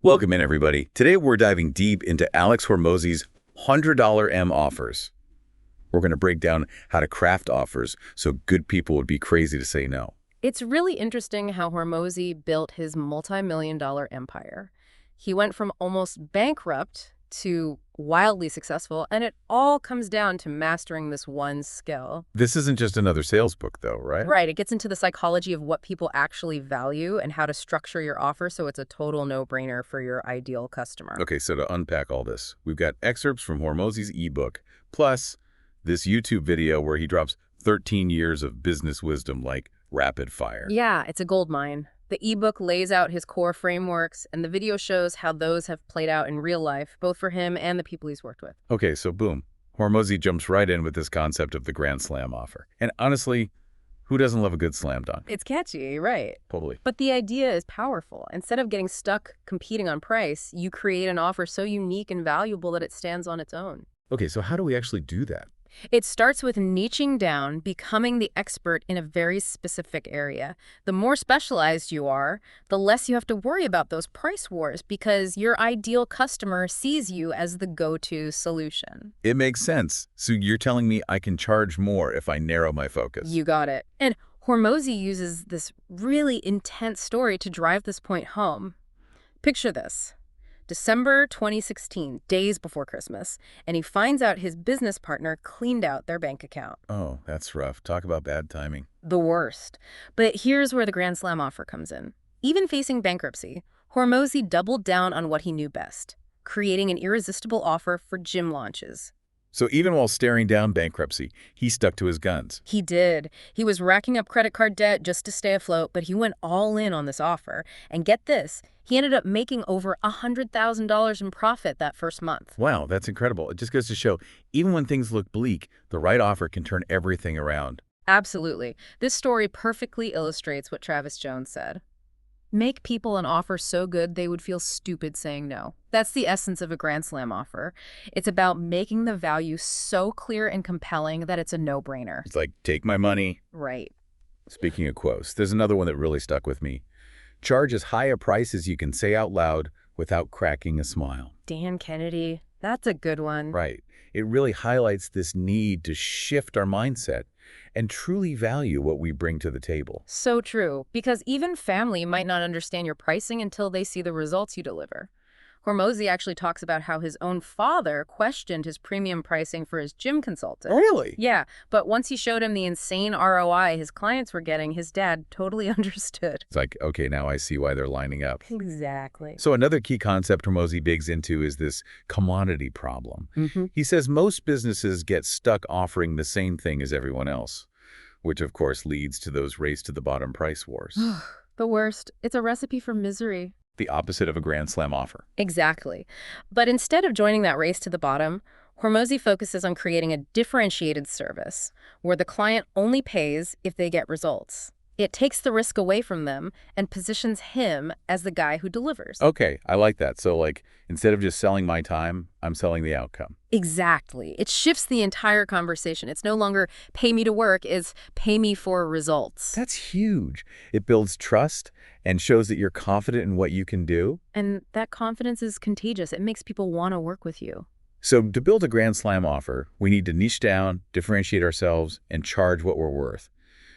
Welcome in, everybody. Today we're diving deep into Alex Hormozi's $100 M offers. We're going to break down how to craft offers so good people would be crazy to say no. It's really interesting how Hormozi built his multi-million-dollar empire. He went from almost bankrupt to wildly successful, and it all comes down to mastering this one skill. This isn't just another sales book, though, right? Right, it gets into the psychology of what people actually value and how to structure your offer so it's a total no-brainer for your ideal customer. Okay, so to unpack all this, we've got excerpts from Hormozi's ebook, plus this YouTube video where he drops 13 years of business wisdom like rapid fire. Yeah, it's a gold mine. The ebook lays out his core frameworks, and the video shows how those have played out in real life, both for him and the people he's worked with. Okay, so boom. Hormozi jumps right in with this concept of the Grand Slam offer. And honestly, who doesn't love a good slam dunk? It's catchy, right? Totally. But the idea is powerful. Instead of getting stuck competing on price, you create an offer so unique and valuable that it stands on its own. Okay, so how do we actually do that? It starts with niching down, becoming the expert in a very specific area. The more specialized you are, the less you have to worry about those price wars because your ideal customer sees you as the go-to solution. It makes sense. So you're telling me I can charge more if I narrow my focus. You got it. And Hormozi uses this really intense story to drive this point home. Picture this. December 2016, days before Christmas, and he finds out his business partner cleaned out their bank account. Oh, that's rough. Talk about bad timing. The worst. But here's where the Grand Slam offer comes in. Even facing bankruptcy, Hormozi doubled down on what he knew best, creating an irresistible offer for gym launches. So even while staring down bankruptcy, he stuck to his guns. He did. He was racking up credit card debt just to stay afloat, but he went all in on this offer. And get this, he ended up making over $100,000 in profit that first month. Wow, that's incredible. It just goes to show, even when things look bleak, the right offer can turn everything around. Absolutely. This story perfectly illustrates what Travis Jones said. Make people an offer so good they would feel stupid saying no. That's the essence of a Grand Slam offer. It's about making the value so clear and compelling that it's a no-brainer. It's like, take my money. Right. Speaking of quotes, there's another one that really stuck with me. Charge as high a price as you can say out loud without cracking a smile. Dan Kennedy, that's a good one. Right. It really highlights this need to shift our mindset and truly value what we bring to the table. So true, because even family might not understand your pricing until they see the results you deliver. Hormozi actually talks about how his own father questioned his premium pricing for his gym consultant. Really? Yeah, but once he showed him the insane ROI his clients were getting, his dad totally understood. It's like, okay, now I see why they're lining up. Exactly. So another key concept Hormozi digs into is this commodity problem. He says most businesses get stuck offering the same thing as everyone else, which of course leads to those race to the bottom price wars. The worst. It's a recipe for misery. The opposite of a Grand Slam offer. Exactly. But instead of joining that race to the bottom, Hormozi focuses on creating a differentiated service where the client only pays if they get results. It takes the risk away from them and positions him as the guy who delivers. Okay, I like that. So like, instead of just selling my time, I'm selling the outcome. Exactly. It shifts the entire conversation. It's no longer pay me to work, it's pay me for results. That's huge. It builds trust and shows that you're confident in what you can do. And that confidence is contagious. It makes people want to work with you. So to build a Grand Slam offer, we need to niche down, differentiate ourselves, and charge what we're worth.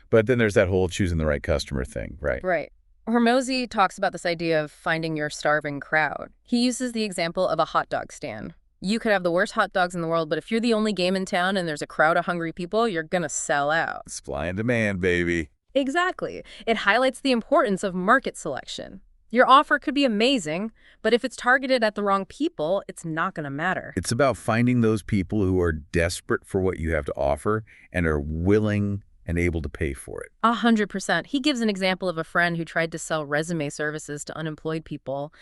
But then there's that whole choosing the right customer thing, right? Right. Hormozi talks about this idea of finding your starving crowd. He uses the example of a hot dog stand. You could have the worst hot dogs in the world, but if you're the only game in town and there's a crowd of hungry people, you're gonna sell out. Supply and demand, baby. Exactly. It highlights the importance of market selection. Your offer could be amazing, but if it's targeted at the wrong people, it's not gonna matter. It's about finding those people who are desperate for what you have to offer and are willing and able to pay for it. 100%. He gives an example of a friend who tried to sell resume services to unemployed people.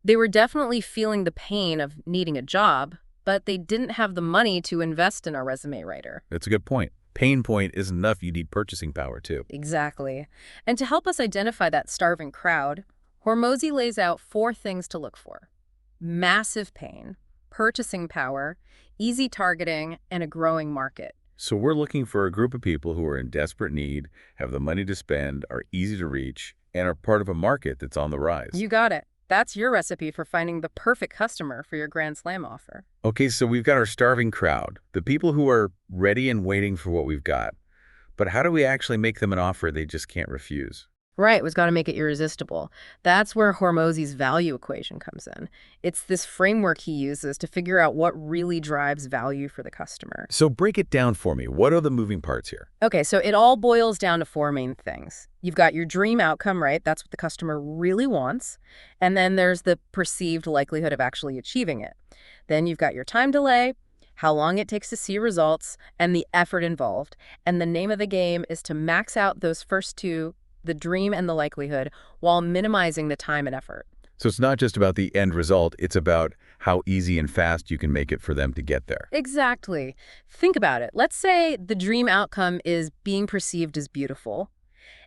They were definitely feeling the pain of needing a job, but they didn't have the money to invest in a resume writer. That's a good point. Pain point isn't enough. You need purchasing power, too. Exactly. And to help us identify that starving crowd, Hormozi lays out 4 things to look for: massive pain, purchasing power, easy targeting, and a growing market. So we're looking for a group of people who are in desperate need, have the money to spend, are easy to reach, and are part of a market that's on the rise. You got it. That's your recipe for finding the perfect customer for your Grand Slam offer. Okay, so we've got our starving crowd, the people who are ready and waiting for what we've got. But how do we actually make them an offer they just can't refuse? Right, we've got to make it irresistible. That's where Hormozi's value equation comes in. It's this framework he uses to figure out what really drives value for the customer. So break it down for me. What are the moving parts here? Okay, so it all boils down to four main things. You've got your dream outcome, right? That's what the customer really wants. And then there's the perceived likelihood of actually achieving it. Then you've got your time delay, how long it takes to see results, and the effort involved. And the name of the game is to max out those first two, the dream and the likelihood, while minimizing the time and effort. So it's not just about the end result, it's about how easy and fast you can make it for them to get there. Exactly. Think about it. Let's say the dream outcome is being perceived as beautiful.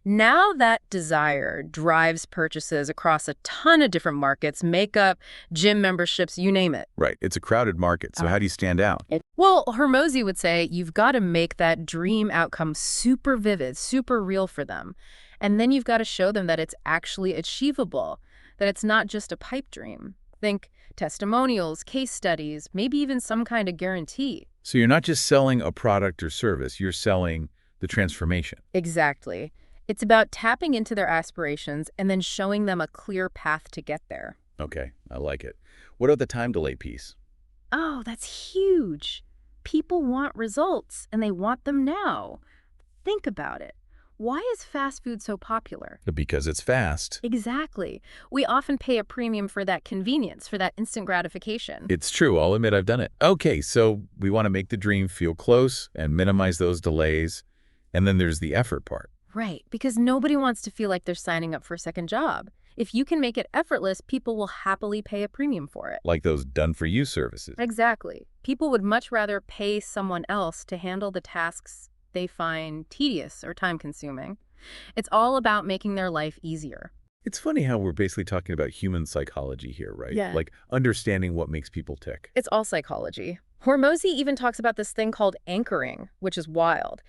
Now that desire drives purchases across a ton of different markets, makeup, gym memberships, you name it. Right. It's a crowded market, so how do you stand out? Well, Hormozi would say you've got to make that dream outcome super vivid, super real for them. And then you've got to show them that it's actually achievable, that it's not just a pipe dream. Think testimonials, case studies, maybe even some kind of guarantee. So you're not just selling a product or service, you're selling the transformation. Exactly. It's about tapping into their aspirations and then showing them a clear path to get there. Okay, I like it. What about the time delay piece? Oh, that's huge. People want results, and they want them now. Think about it. Why is fast food so popular? Because it's fast. Exactly. We often pay a premium for that convenience, for that instant gratification. It's true. I'll admit I've done it. Okay, so we want to make the dream feel close and minimize those delays. And then there's the effort part. Right, because nobody wants to feel like they're signing up for a second job. If you can make it effortless, people will happily pay a premium for it. Like those done-for-you services. Exactly. People would much rather pay someone else to handle the tasks they find tedious or time-consuming. It's all about making their life easier. It's funny how we're basically talking about human psychology here, right? Yeah. Like understanding what makes people tick. It's all psychology. Hormozi even talks about this thing called anchoring, which is wild.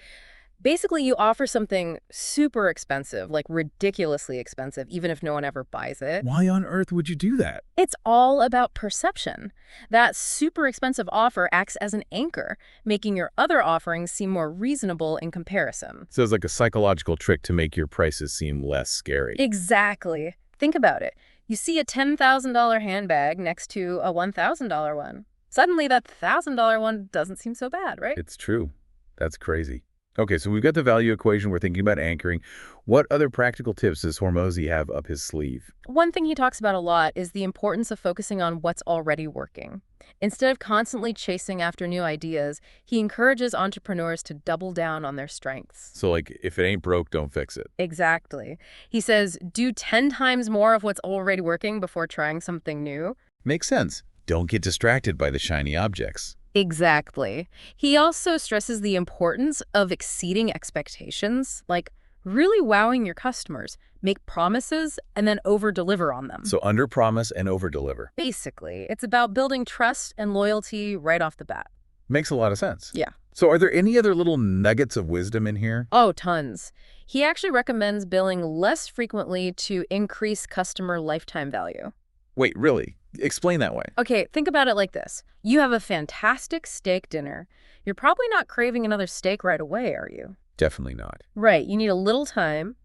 Basically, you offer something super expensive, like ridiculously expensive, even if no one ever buys it. Why on earth would you do that? It's all about perception. That super expensive offer acts as an anchor, making your other offerings seem more reasonable in comparison. So it's like a psychological trick to make your prices seem less scary. Exactly. Think about it. You see a $10,000 handbag next to a $1,000 one. Suddenly, that $1,000 one doesn't seem so bad, right? It's true. That's crazy. Okay, so we've got the value equation. We're thinking about anchoring. What other practical tips does Hormozi have up his sleeve? One thing he talks about a lot is the importance of focusing on what's already working. Instead of constantly chasing after new ideas, he encourages entrepreneurs to double down on their strengths. So like, if it ain't broke, don't fix it. Exactly. He says, do 10 times more of what's already working before trying something new. Makes sense. Don't get distracted by the shiny objects. Exactly. He also stresses the importance of exceeding expectations, like really wowing your customers, make promises, and then over-deliver on them. So under-promise and over-deliver. Basically, it's about building trust and loyalty right off the bat. Makes a lot of sense. Yeah. So are there any other little nuggets of wisdom in here? Oh, tons. He actually recommends billing less frequently to increase customer lifetime value. Wait, really? Explain that way. Okay, think about it like this. You have a fantastic steak dinner. You're probably not craving another steak right away, are you? Definitely not. Right, you need a little time,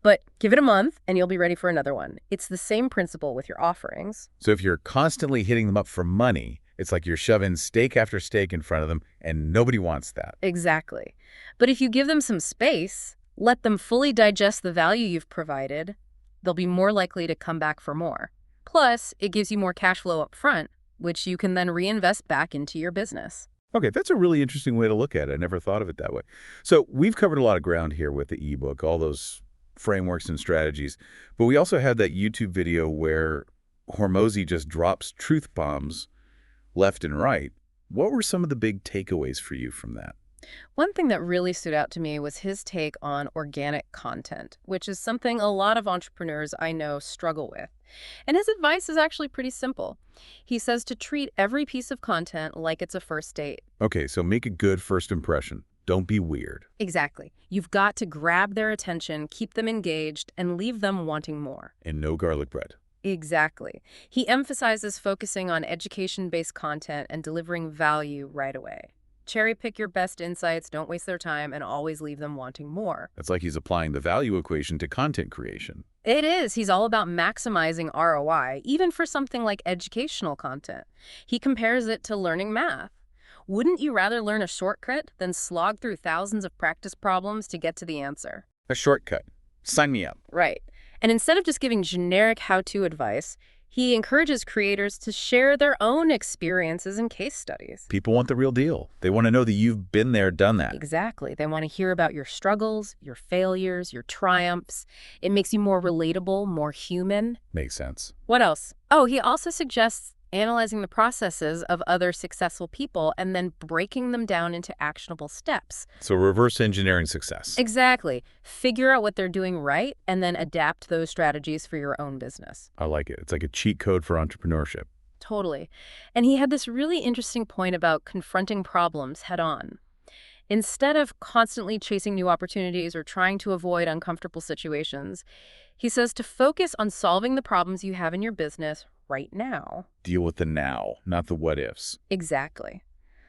but give it a month and you'll be ready for another one. It's the same principle with your offerings. So if you're constantly hitting them up for money, it's like you're shoving steak after steak in front of them, and nobody wants that. Exactly. But if you give them some space, let them fully digest the value you've provided, they'll be more likely to come back for more. Plus, it gives you more cash flow up front, which you can then reinvest back into your business. Okay, that's a really interesting way to look at it. I never thought of it that way. So we've covered a lot of ground here with the ebook, all those frameworks and strategies. But we also had that YouTube video where Hormozi just drops truth bombs left and right. What were some of the big takeaways for you from that? One thing that really stood out to me was his take on organic content, which is something a lot of entrepreneurs I know struggle with. And his advice is actually pretty simple. He says to treat every piece of content like it's a first date. Okay, so make a good first impression. Don't be weird. Exactly. You've got to grab their attention, keep them engaged, and leave them wanting more. And no garlic bread. Exactly. He emphasizes focusing on education-based content and delivering value right away. Cherry pick your best insights, don't waste their time, and always leave them wanting more. It's like he's applying the value equation to content creation. It is. He's all about maximizing ROI, even for something like educational content. He compares it to learning math. Wouldn't you rather learn a shortcut than slog through thousands of practice problems to get to the answer? A shortcut. Sign me up. Right. And instead of just giving generic how-to advice, he encourages creators to share their own experiences and case studies. People want the real deal. They want to know that you've been there, done that. Exactly. They want to hear about your struggles, your failures, your triumphs. It makes you more relatable, more human. Makes sense. What else? Oh, he also suggests analyzing the processes of other successful people and then breaking them down into actionable steps. So reverse engineering success. Exactly. Figure out what they're doing right and then adapt those strategies for your own business. I like it. It's like a cheat code for entrepreneurship. Totally. And he had this really interesting point about confronting problems head on. Instead of constantly chasing new opportunities or trying to avoid uncomfortable situations, he says to focus on solving the problems you have in your business right now. Deal with the now, not the what ifs. Exactly.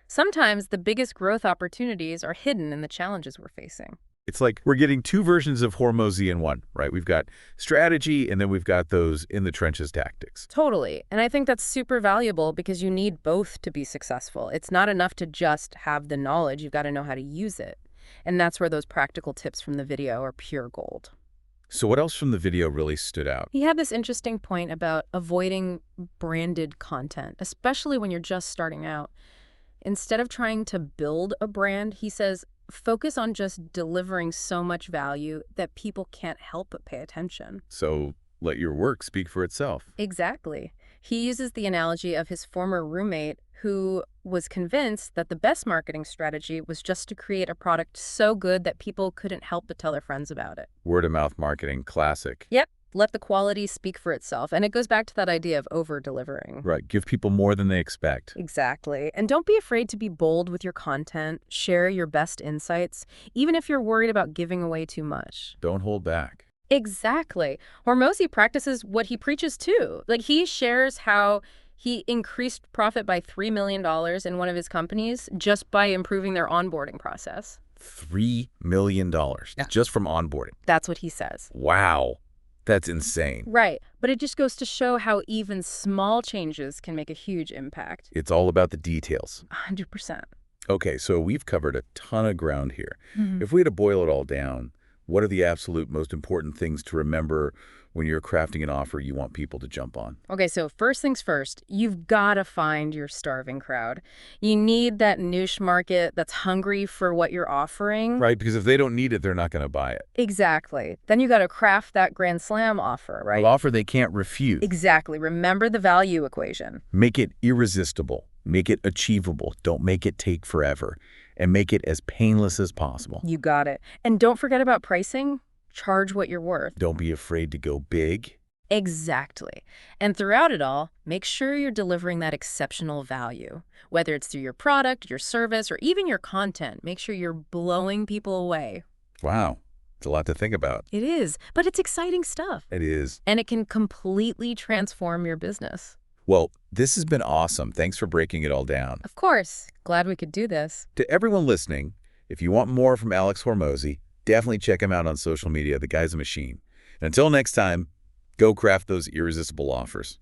Sometimes the biggest growth opportunities are hidden in the challenges we're facing. It's like we're getting two versions of Hormozi in one, right? We've got strategy, and then we've got those in the trenches tactics. Totally. And I think that's super valuable because you need both to be successful. It's not enough to just have the knowledge. You've got to know how to use it. And that's where those practical tips from the video are pure gold. So what else from the video really stood out? He had this interesting point about avoiding branded content, especially when you're just starting out. Instead of trying to build a brand, he says, focus on just delivering so much value that people can't help but pay attention. So let your work speak for itself. Exactly. He uses the analogy of his former roommate who was convinced that the best marketing strategy was just to create a product so good that people couldn't help but tell their friends about it. Word-of-mouth marketing, classic. Yep. Let the quality speak for itself. And it goes back to that idea of over-delivering. Right. Give people more than they expect. Exactly. And don't be afraid to be bold with your content. Share your best insights, even if you're worried about giving away too much. Don't hold back. Exactly. Hormozi practices what he preaches too. Like, he shares how he increased profit by $3 million in one of his companies just by improving their onboarding process. $3 million just from onboarding. That's what he says. Wow. That's insane. Right. But it just goes to show how even small changes can make a huge impact. It's all about the details. 100%. Okay, so we've covered a ton of ground here. If we had to boil it all down, what are the absolute most important things to remember when you're crafting an offer you want people to jump on? Okay, so first things first, you've got to find your starving crowd. You need that niche market that's hungry for what you're offering. Right, because if they don't need it, they're not going to buy it. Exactly. Then you got to craft that grand slam offer, right? An offer they can't refuse. Exactly. Remember the value equation. Make it irresistible. Make it achievable. Don't make it take forever. And make it as painless as possible. You got it. And don't forget about pricing. Charge what you're worth. Don't be afraid to go big. Exactly. And throughout it all, make sure you're delivering that exceptional value. Whether it's through your product, your service, or even your content, make sure you're blowing people away. Wow. It's a lot to think about. It is, but it's exciting stuff. It is. And it can completely transform your business. Well, this has been awesome. Thanks for breaking it all down. Of course. Glad we could do this. To everyone listening, if you want more from Alex Hormozi, definitely check him out on social media. The guy's a machine. And until next time, go craft those irresistible offers.